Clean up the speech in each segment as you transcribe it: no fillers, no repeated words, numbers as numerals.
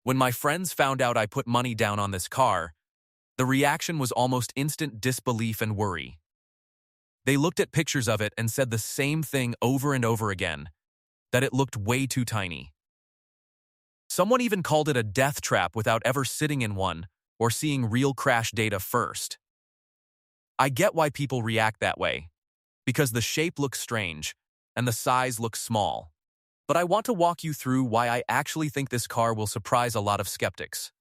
When my friends found out I put money down on this car, the reaction was almost instant disbelief and worry. They looked at pictures of it and said the same thing over and over again, that it looked way too tiny. Someone even called it a death trap without ever sitting in one or seeing real crash data first. I get why people react that way, because the shape looks strange and the size looks small. But I want to walk you through why I actually think this car will surprise a lot of skeptics.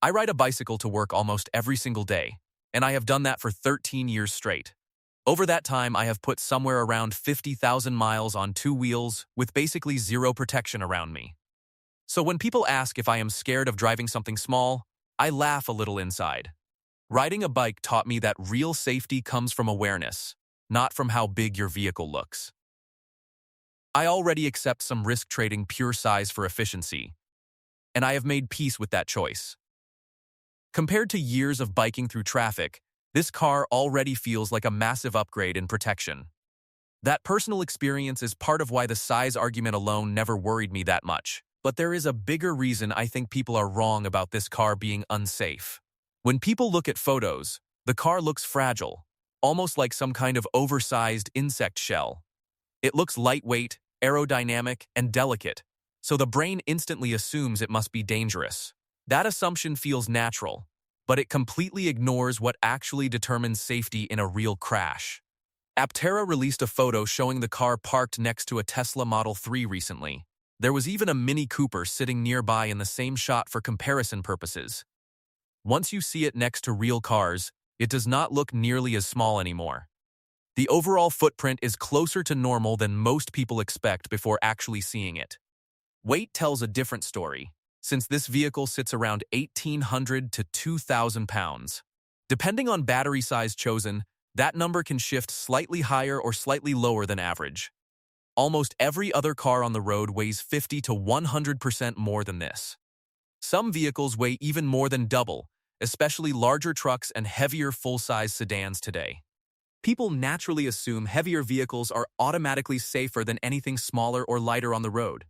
I ride a bicycle to work almost every single day, and I have done that for 13 years straight. Over that time, I have put somewhere around 50,000 miles on two wheels with basically zero protection around me. So when people ask if I am scared of driving something small, I laugh a little inside. Riding a bike taught me that real safety comes from awareness, not from how big your vehicle looks. I already accept some risk trading pure size for efficiency, and I have made peace with that choice. Compared to years of biking through traffic, this car already feels like a massive upgrade in protection. That personal experience is part of why the size argument alone never worried me that much. But there is a bigger reason I think people are wrong about this car being unsafe. When people look at photos, the car looks fragile, almost like some kind of oversized insect shell. It looks lightweight, aerodynamic, and delicate, so the brain instantly assumes it must be dangerous. That assumption feels natural, but it completely ignores what actually determines safety in a real crash. Aptera released a photo showing the car parked next to a Tesla Model 3 recently. There was even a Mini Cooper sitting nearby in the same shot for comparison purposes. Once you see it next to real cars, it does not look nearly as small anymore. The overall footprint is closer to normal than most people expect before actually seeing it. Weight tells a different story, since this vehicle sits around 1,800 to 2,000 pounds. Depending on battery size chosen, that number can shift slightly higher or slightly lower than average. Almost every other car on the road weighs 50 to 100% more than this. Some vehicles weigh even more than double, especially larger trucks and heavier full-size sedans today. People naturally assume heavier vehicles are automatically safer than anything smaller or lighter on the road.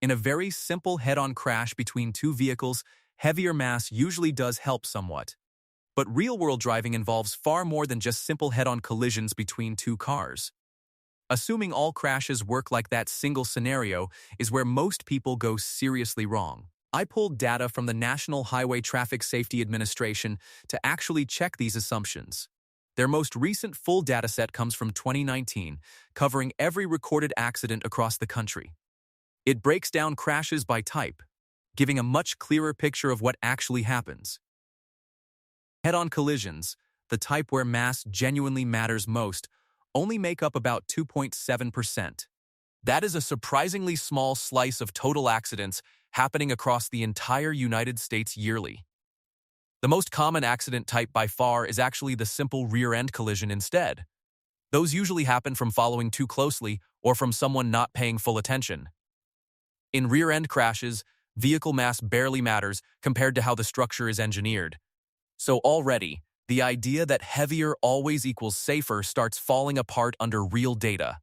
In a very simple head-on crash between two vehicles, heavier mass usually does help somewhat. But real-world driving involves far more than just simple head-on collisions between two cars. Assuming all crashes work like that single scenario is where most people go seriously wrong. I pulled data from the National Highway Traffic Safety Administration to actually check these assumptions. Their most recent full dataset comes from 2019, covering every recorded accident across the country. It breaks down crashes by type, giving a much clearer picture of what actually happens. Head-on collisions, the type where mass genuinely matters most, only make up about 2.7%. That is a surprisingly small slice of total accidents happening across the entire United States yearly. The most common accident type by far is actually the simple rear-end collision instead. Those usually happen from following too closely or from someone not paying full attention. In rear-end crashes, vehicle mass barely matters compared to how the structure is engineered. So already, the idea that heavier always equals safer starts falling apart under real data.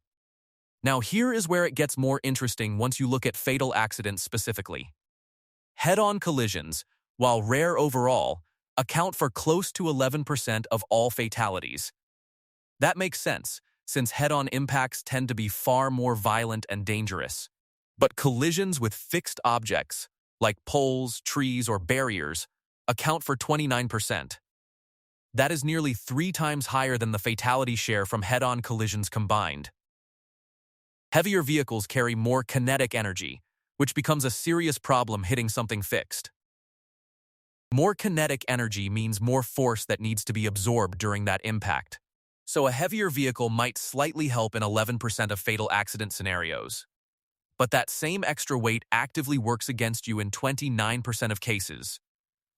Now here is where it gets more interesting once you look at fatal accidents specifically. Head-on collisions, while rare overall, account for close to 11% of all fatalities. That makes sense, since head-on impacts tend to be far more violent and dangerous. But collisions with fixed objects, like poles, trees, or barriers, account for 29%. That is nearly 3 times higher than the fatality share from head-on collisions combined. Heavier vehicles carry more kinetic energy, which becomes a serious problem hitting something fixed. More kinetic energy means more force that needs to be absorbed during that impact. So a heavier vehicle might slightly help in 11% of fatal accident scenarios. But that same extra weight actively works against you in 29% of cases.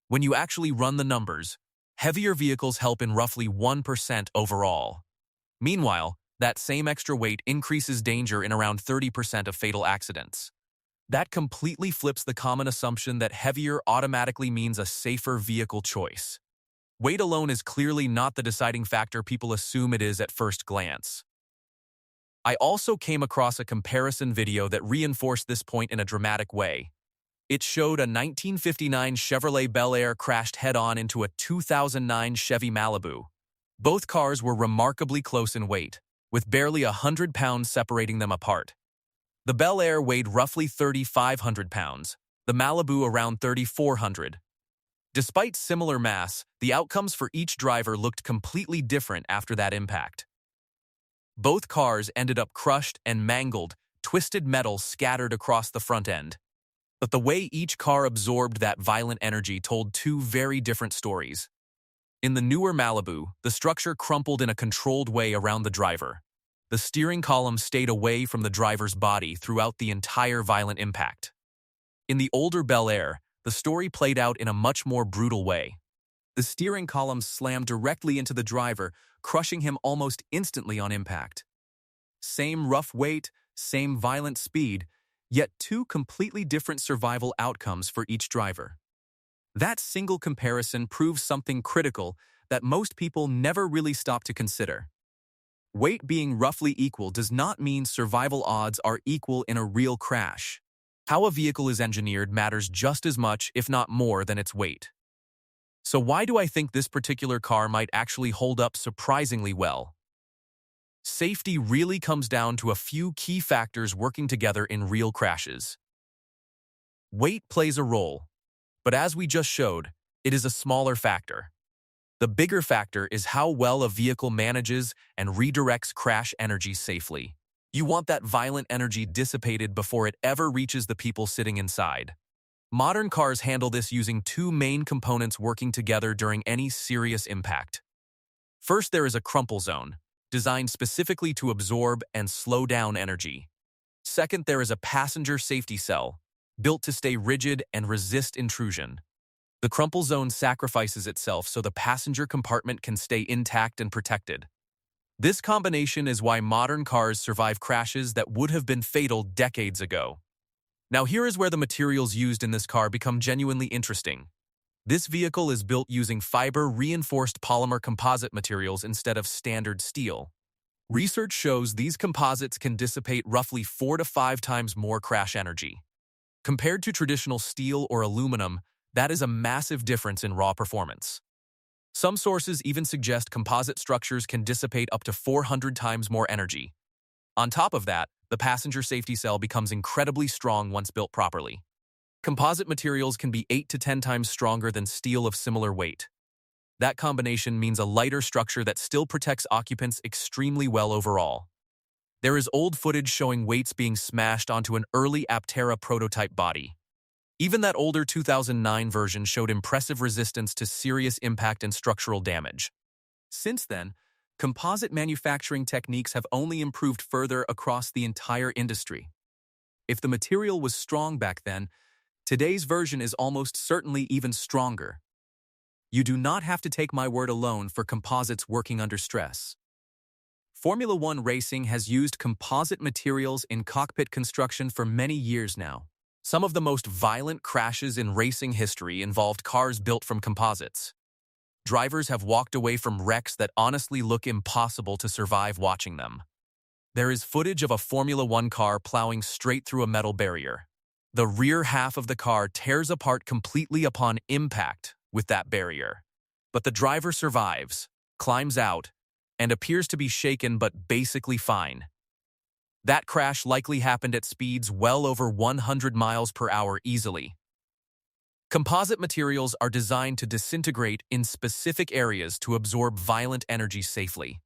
When you actually run the numbers, heavier vehicles help in roughly 1% overall. Meanwhile, that same extra weight increases danger in around 30% of fatal accidents. That completely flips the common assumption that heavier automatically means a safer vehicle choice. Weight alone is clearly not the deciding factor people assume it is at first glance. I also came across a comparison video that reinforced this point in a dramatic way. It showed a 1959 Chevrolet Bel Air crashed head-on into a 2009 Chevy Malibu. Both cars were remarkably close in weight, with barely 100 pounds separating them apart. The Bel Air weighed roughly 3,500 pounds, the Malibu around 3,400. Despite similar mass, the outcomes for each driver looked completely different after that impact. Both cars ended up crushed and mangled, twisted metal scattered across the front end. But the way each car absorbed that violent energy told two very different stories. In the newer Malibu, the structure crumpled in a controlled way around the driver. The steering column stayed away from the driver's body throughout the entire violent impact. In the older Bel Air, the story played out in a much more brutal way. The steering column slammed directly into the driver, crushing him almost instantly on impact. Same rough weight, same violent speed, yet two completely different survival outcomes for each driver. That single comparison proves something critical that most people never really stop to consider. Weight being roughly equal does not mean survival odds are equal in a real crash. How a vehicle is engineered matters just as much, if not more, than its weight. So why do I think this particular car might actually hold up surprisingly well? Safety really comes down to a few key factors working together in real crashes. Weight plays a role, but as we just showed, it is a smaller factor. The bigger factor is how well a vehicle manages and redirects crash energy safely. You want that violent energy dissipated before it ever reaches the people sitting inside. Modern cars handle this using two main components working together during any serious impact. First, there is a crumple zone, designed specifically to absorb and slow down energy. Second, there is a passenger safety cell, built to stay rigid and resist intrusion. The crumple zone sacrifices itself so the passenger compartment can stay intact and protected. This combination is why modern cars survive crashes that would have been fatal decades ago. Now here is where the materials used in this car become genuinely interesting. This vehicle is built using fiber-reinforced polymer composite materials instead of standard steel. Research shows these composites can dissipate roughly 4 to 5 times more crash energy. Compared to traditional steel or aluminum, that is a massive difference in raw performance. Some sources even suggest composite structures can dissipate up to 400 times more energy. On top of that, the passenger safety cell becomes incredibly strong once built properly. Composite materials can be 8 to 10 times stronger than steel of similar weight. That combination means a lighter structure that still protects occupants extremely well overall. There is old footage showing weights being smashed onto an early Aptera prototype body. Even that older 2009 version showed impressive resistance to serious impact and structural damage. Since then, composite manufacturing techniques have only improved further across the entire industry. If the material was strong back then, today's version is almost certainly even stronger. You do not have to take my word alone for composites working under stress. Formula One racing has used composite materials in cockpit construction for many years now. Some of the most violent crashes in racing history involved cars built from composites. Drivers have walked away from wrecks that honestly look impossible to survive watching them. There is footage of a Formula One car plowing straight through a metal barrier. The rear half of the car tears apart completely upon impact with that barrier. But the driver survives, climbs out, and appears to be shaken but basically fine. That crash likely happened at speeds well over 100 miles per hour easily. Composite materials are designed to disintegrate in specific areas to absorb violent energy safely.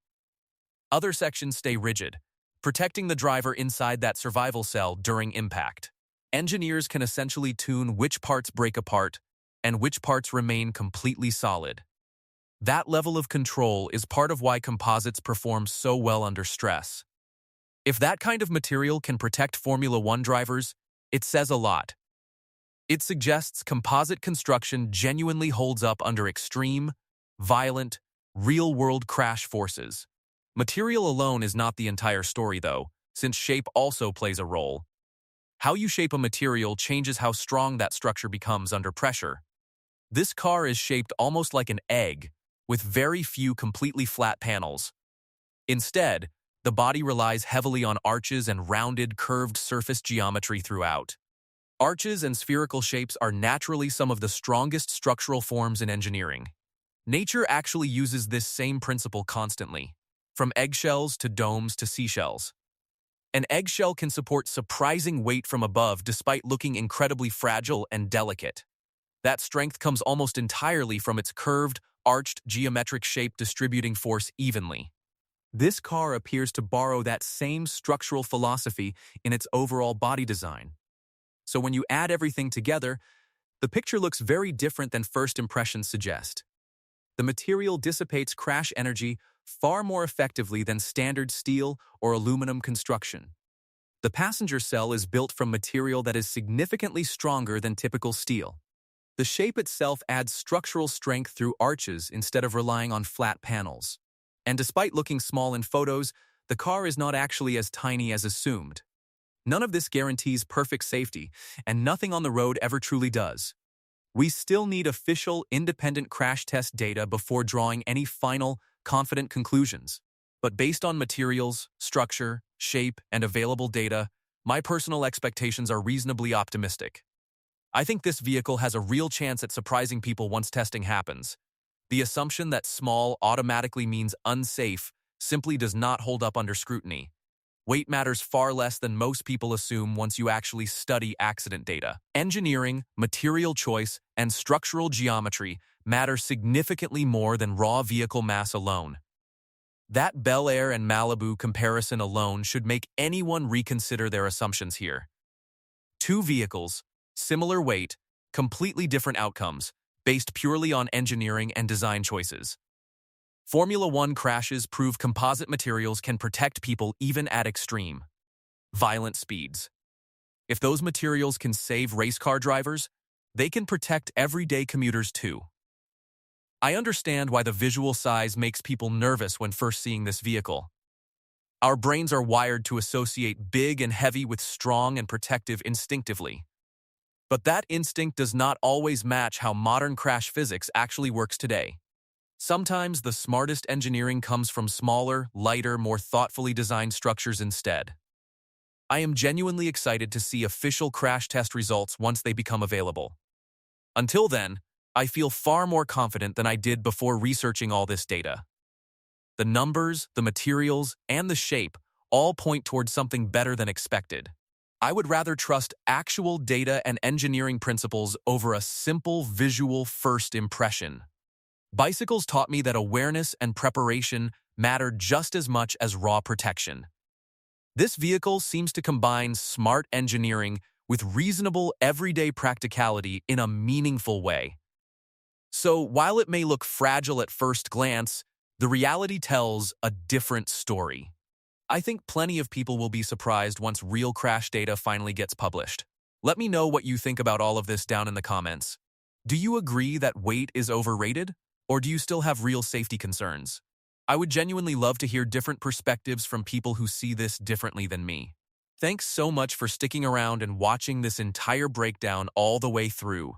Other sections stay rigid, protecting the driver inside that survival cell during impact. Engineers can essentially tune which parts break apart and which parts remain completely solid. That level of control is part of why composites perform so well under stress. If that kind of material can protect Formula One drivers, it says a lot. It suggests composite construction genuinely holds up under extreme, violent, real-world crash forces. Material alone is not the entire story, though, since shape also plays a role. How you shape a material changes how strong that structure becomes under pressure. This car is shaped almost like an egg, with very few completely flat panels. Instead, the body relies heavily on arches and rounded, curved surface geometry throughout. Arches and spherical shapes are naturally some of the strongest structural forms in engineering. Nature actually uses this same principle constantly, from eggshells to domes to seashells. An eggshell can support surprising weight from above despite looking incredibly fragile and delicate. That strength comes almost entirely from its curved, arched geometric shape distributing force evenly. This car appears to borrow that same structural philosophy in its overall body design. So when you add everything together, the picture looks very different than first impressions suggest. The material dissipates crash energy far more effectively than standard steel or aluminum construction. The passenger cell is built from material that is significantly stronger than typical steel. The shape itself adds structural strength through arches instead of relying on flat panels. And despite looking small in photos, the car is not actually as tiny as assumed. None of this guarantees perfect safety, and nothing on the road ever truly does. We still need official, independent crash test data before drawing any final, confident conclusions. But based on materials, structure, shape, and available data, my personal expectations are reasonably optimistic. I think this vehicle has a real chance at surprising people once testing happens. The assumption that small automatically means unsafe simply does not hold up under scrutiny. Weight matters far less than most people assume once you actually study accident data. Engineering, material choice, and structural geometry matter significantly more than raw vehicle mass alone. That Bel Air and Malibu comparison alone should make anyone reconsider their assumptions here. Two vehicles, similar weight, completely different outcomes, based purely on engineering and design choices. Formula One crashes prove composite materials can protect people even at extreme, violent speeds. If those materials can save race car drivers, they can protect everyday commuters too. I understand why the visual size makes people nervous when first seeing this vehicle. Our brains are wired to associate big and heavy with strong and protective instinctively. But that instinct does not always match how modern crash physics actually works today. Sometimes the smartest engineering comes from smaller, lighter, more thoughtfully designed structures instead. I am genuinely excited to see official crash test results once they become available. Until then, I feel far more confident than I did before researching all this data. The numbers, the materials, and the shape all point towards something better than expected. I would rather trust actual data and engineering principles over a simple visual first impression. Bicycles taught me that awareness and preparation matter just as much as raw protection. This vehicle seems to combine smart engineering with reasonable everyday practicality in a meaningful way. So while it may look fragile at first glance, the reality tells a different story. I think plenty of people will be surprised once real crash data finally gets published. Let me know what you think about all of this down in the comments. Do you agree that weight is overrated? Or do you still have real safety concerns? I would genuinely love to hear different perspectives from people who see this differently than me. Thanks so much for sticking around and watching this entire breakdown all the way through.